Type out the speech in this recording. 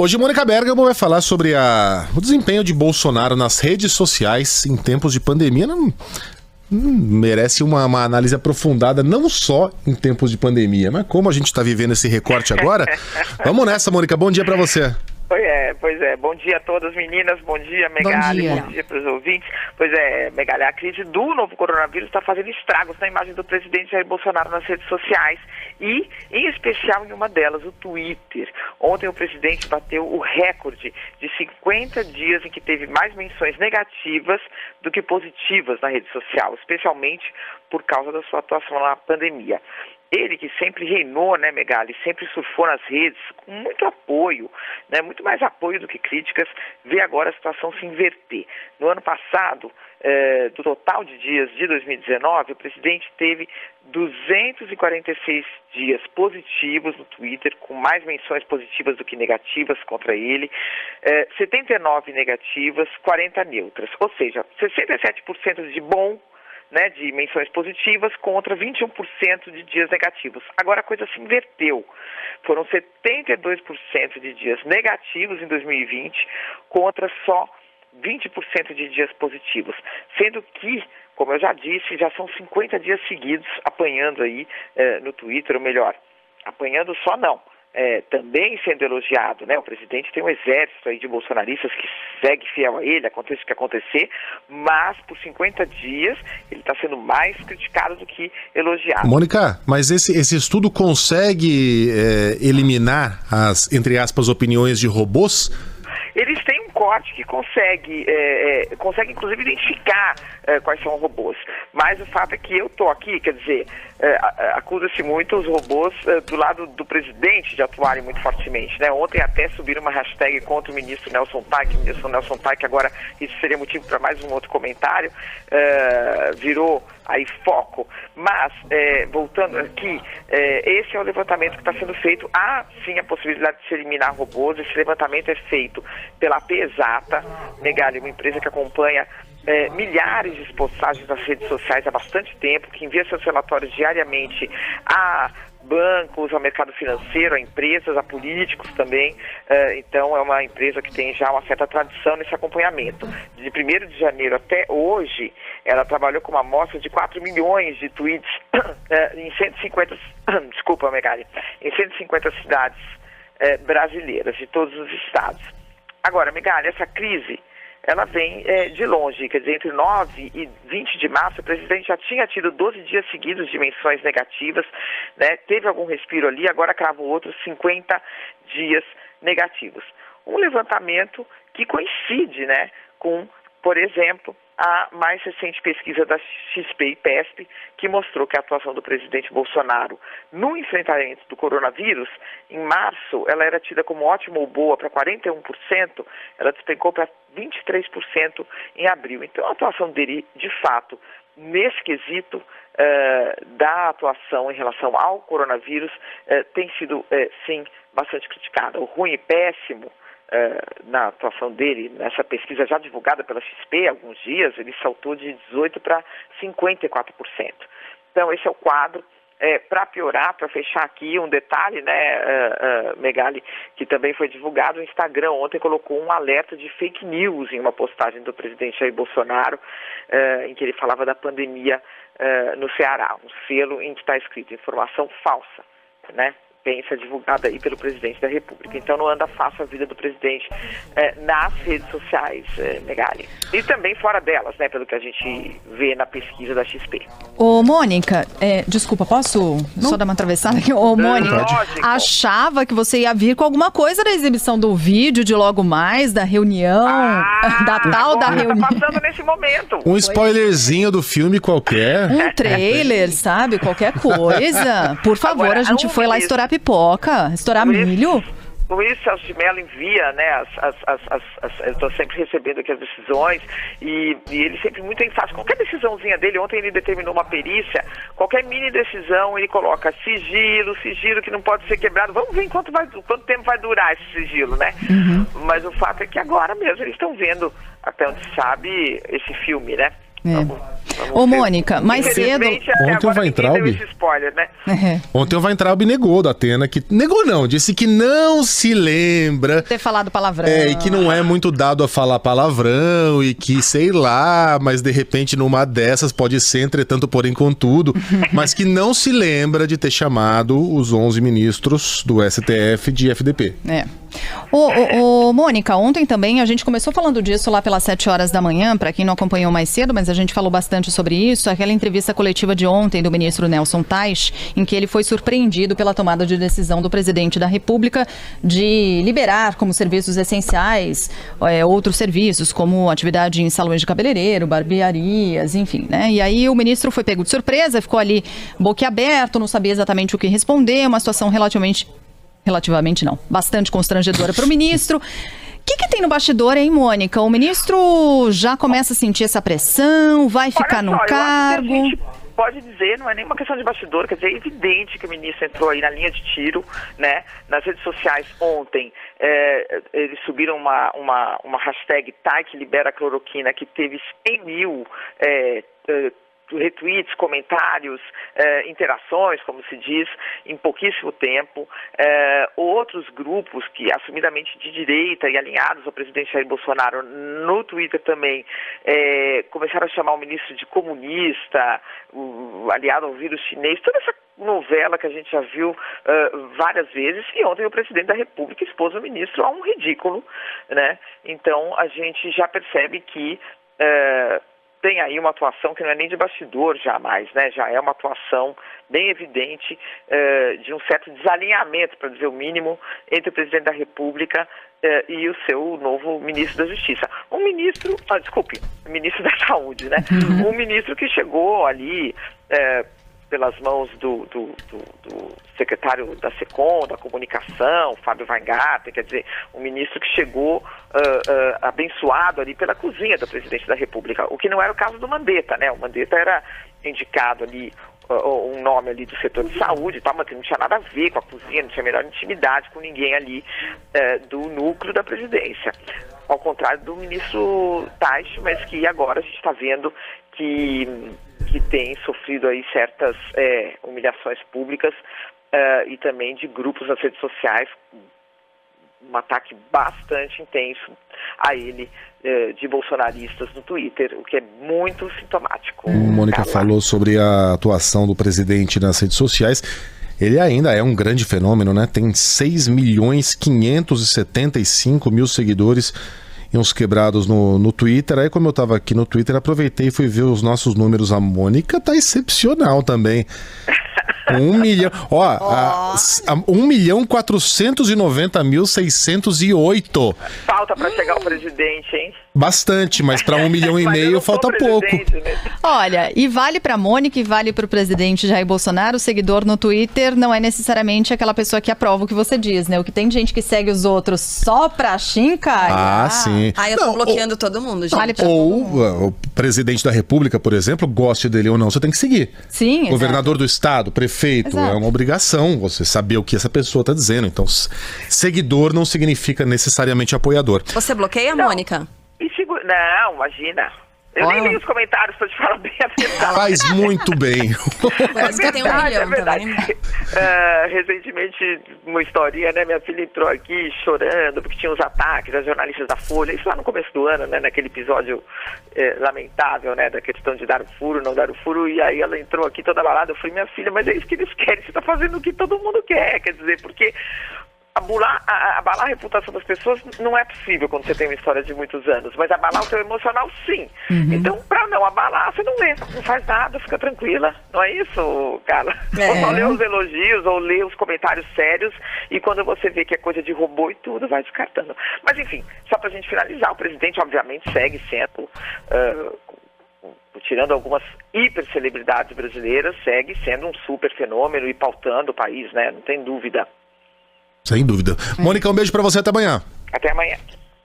Hoje, Mônica Bergamo vai falar sobre o desempenho de Bolsonaro nas redes sociais em tempos de pandemia. Merece uma análise aprofundada, não só em tempos de pandemia, mas como a gente está vivendo esse recorte agora. Vamos nessa, Mônica. Bom dia para você. Pois é. Bom dia a todas, meninas. Bom dia, Megali. Bom dia para os ouvintes. Pois é, Megali, a crise do novo coronavírus está fazendo estragos na imagem do presidente Jair Bolsonaro nas redes sociais e, em especial, em uma delas, o Twitter. Ontem o presidente bateu o recorde de 50 dias em que teve mais menções negativas do que positivas na rede social, especialmente por causa da sua atuação na pandemia. Ele que sempre reinou, né, Megali, sempre surfou nas redes com muito apoio, né, muito mais apoio do que críticas, vê agora a situação se inverter. No ano passado, do total de dias de 2019, o presidente teve 246 dias positivos no Twitter, com mais menções positivas do que negativas contra ele, 79 negativas, 40 neutras, ou seja, 67% de bom, né, de menções positivas contra 21% de dias negativos. Agora a coisa se inverteu. Foram 72% de dias negativos em 2020 contra só 20% de dias positivos. Sendo que, como eu já disse, já são 50 dias seguidos apanhando aí no Twitter, ou melhor, apanhando só não. Também sendo elogiado, né? O presidente tem um exército aí de bolsonaristas que segue fiel a ele, aconteça o que acontecer, mas por 50 dias ele está sendo mais criticado do que elogiado. Mônica, mas esse estudo consegue eliminar as, entre aspas, opiniões de robôs? Eles têm um corte que consegue inclusive identificar quais são os robôs. Mas o fato é que eu estou aqui, quer dizer, acusa-se muito os robôs do lado do presidente de atuarem muito fortemente, né? Ontem até subiram uma hashtag contra o ministro Nelson Taik, agora isso seria motivo para mais um outro comentário, virou aí foco, mas voltando aqui, esse é o levantamento que está sendo feito. Há sim a possibilidade de se eliminar robôs. Esse levantamento é feito pela Pesata, Megali, uma empresa que acompanha milhares de postagens nas redes sociais há bastante tempo, que envia seus relatórios diariamente a bancos, ao mercado financeiro, a empresas, a políticos também. Então é uma empresa que tem já uma certa tradição nesse acompanhamento. De 1º de janeiro até hoje, ela trabalhou com uma amostra de 4 milhões de tweets em 150, desculpa, Megali, em 150 cidades brasileiras, de todos os estados. Agora, Megali, essa crise, ela vem de longe, quer dizer, entre 9 e 20 de março, o presidente já tinha tido 12 dias seguidos de menções negativas, né? Teve algum respiro ali, agora cravou outros 50 dias negativos. Um levantamento que coincide, né, com, por exemplo, a mais recente pesquisa da XP e PESP, que mostrou que a atuação do presidente Bolsonaro no enfrentamento do coronavírus, em março, ela era tida como ótima ou boa para 41%, ela despencou para 23% em abril. Então, a atuação dele, de fato, nesse quesito da atuação em relação ao coronavírus, tem sido, sim, bastante criticada. O ruim e péssimo na atuação dele, nessa pesquisa já divulgada pela XP há alguns dias, ele saltou de 18% para 54%. Então, esse é o quadro. Para piorar, para fechar aqui, um detalhe, né, Megali, que também foi divulgado, o Instagram ontem colocou um alerta de fake news em uma postagem do presidente Jair Bolsonaro, em que ele falava da pandemia no Ceará, um selo em que está escrito informação falsa, né? Pensa divulgada aí pelo presidente da República. Então não anda fácil a vida do presidente nas redes sociais, Megali. E também fora delas, né, pelo que a gente vê na pesquisa da XP. Ô, Mônica, desculpa, posso só dar uma atravessada aqui? Ô, Mônica, achava que você ia vir com alguma coisa da exibição do vídeo de logo mais, da reunião, da reunião. Tá passando nesse momento. Um spoilerzinho do filme qualquer. Um trailer, sabe? Qualquer coisa. Por favor, agora, a gente foi lá estourar pipoca, estourar milho. O ministro Celso de Mello envia, né, eu estou sempre recebendo aqui as decisões e ele sempre muito enfático. Qualquer decisãozinha dele, ontem ele determinou uma perícia, qualquer mini decisão ele coloca sigilo que não pode ser quebrado. Vamos ver quanto tempo vai durar esse sigilo, né? Uhum. Mas o fato é que agora mesmo eles estão vendo, até onde se sabe, esse filme, né? Ô, Mônica, mais cedo... Ontem o Weintraub... spoiler, né? Ontem o Weintraub negou da Atena, que... Negou não, disse que não se lembra... Ter falado palavrão. E que não é muito dado a falar palavrão, e que, sei lá, mas de repente numa dessas pode ser, entretanto, porém, contudo, mas que não se lembra de ter chamado os 11 ministros do STF de FDP. Ô, Mônica, ontem também a gente começou falando disso lá pelas 7 horas da manhã, para quem não acompanhou mais cedo, mas a gente falou bastante sobre isso, aquela entrevista coletiva de ontem do ministro Nelson Teich, em que ele foi surpreendido pela tomada de decisão do presidente da República de liberar como serviços essenciais outros serviços, como atividade em salões de cabeleireiro, barbearias, enfim, né? E aí o ministro foi pego de surpresa, ficou ali boquiaberto, não sabia exatamente o que responder, uma situação bastante constrangedora para o ministro. O que tem no bastidor, hein, Mônica? O ministro já começa a sentir essa pressão, vai ficar no cargo? A gente pode dizer, não é nenhuma questão de bastidor, quer dizer, é evidente que o ministro entrou aí na linha de tiro, né? Nas redes sociais ontem, eles subiram uma hashtag Teich libera cloroquina, que teve 100 mil retweets, comentários, interações, como se diz, em pouquíssimo tempo. Outros grupos que assumidamente de direita e alinhados ao presidente Jair Bolsonaro no Twitter também começaram a chamar o ministro de comunista, aliado ao vírus chinês, toda essa novela que a gente já viu várias vezes, e ontem o presidente da República expôs o ministro a um ridículo, né? Então a gente já percebe que tem aí uma atuação que não é nem de bastidor jamais, né? Já é uma atuação bem evidente de um certo desalinhamento, para dizer o mínimo, entre o presidente da República e o seu novo ministro da Justiça. Um ministro, ministro da Saúde, né? Um ministro que chegou ali pelas mãos do secretário da SECOM, da Comunicação, Fábio Weingarten, quer dizer, um ministro que chegou abençoado ali pela cozinha do presidente da República, o que não era o caso do Mandetta, né? O Mandetta era indicado ali, um nome ali do setor de saúde e tal, mas que não tinha nada a ver com a cozinha, não tinha a menor intimidade com ninguém ali do núcleo da presidência. Ao contrário do ministro Teich, mas que agora a gente está vendo que tem sofrido aí certas humilhações públicas e também de grupos nas redes sociais, um ataque bastante intenso a ele de bolsonaristas no Twitter, o que é muito sintomático. Mônica falou sobre a atuação do presidente nas redes sociais. Ele ainda é um grande fenômeno, né? Tem 6.575.000 seguidores e uns quebrados no Twitter. Aí, como eu estava aqui no Twitter, aproveitei e fui ver os nossos números. A Mônica tá excepcional também. 1 milhão... 1.490.608. Falta para chegar o presidente, hein? Bastante, mas para 1,5 milhão falta pouco. Né? Olha, e vale para Mônica e vale para o presidente Jair Bolsonaro, o seguidor no Twitter não é necessariamente aquela pessoa que aprova o que você diz, né? O que tem gente que segue os outros só pra chincar. Sim. Eu tô bloqueando todo mundo, gente. Vale pra todo mundo. O presidente da República, por exemplo, goste dele ou não, você tem que seguir. Sim, governador do estado, prefeito, é uma obrigação você saber o que essa pessoa tá dizendo. Então, seguidor não significa necessariamente apoiador. Você bloqueia, Mônica? Não, imagina. Eu nem li os comentários, pra te falar bem a verdade. Faz muito bem. Parece que tem 1 milhão também. Recentemente, uma historinha, né? Minha filha entrou aqui chorando porque tinha os ataques das jornalistas da Folha. Isso lá no começo do ano, né? Naquele episódio lamentável, né? Da questão de dar o furo, não dar o furo. E aí ela entrou aqui toda abalada. Eu falei, minha filha, mas é isso que eles querem. Você tá fazendo o que todo mundo quer. Quer dizer, porque... abalar a reputação das pessoas não é possível quando você tem uma história de muitos anos, mas abalar o seu emocional, sim. Então, pra não abalar, você não lê, não faz nada, fica tranquila. Não é isso, cara? Ou só lê os elogios, ou lê os comentários sérios, e quando você vê que é coisa de robô e tudo, vai descartando. Mas, enfim, só pra gente finalizar, o presidente, obviamente, segue sendo... tirando algumas hipercelebridades brasileiras, segue sendo um super fenômeno e pautando o país, né? Não tem dúvida. Sem dúvida. Mônica, um beijo pra você, até amanhã. Até amanhã.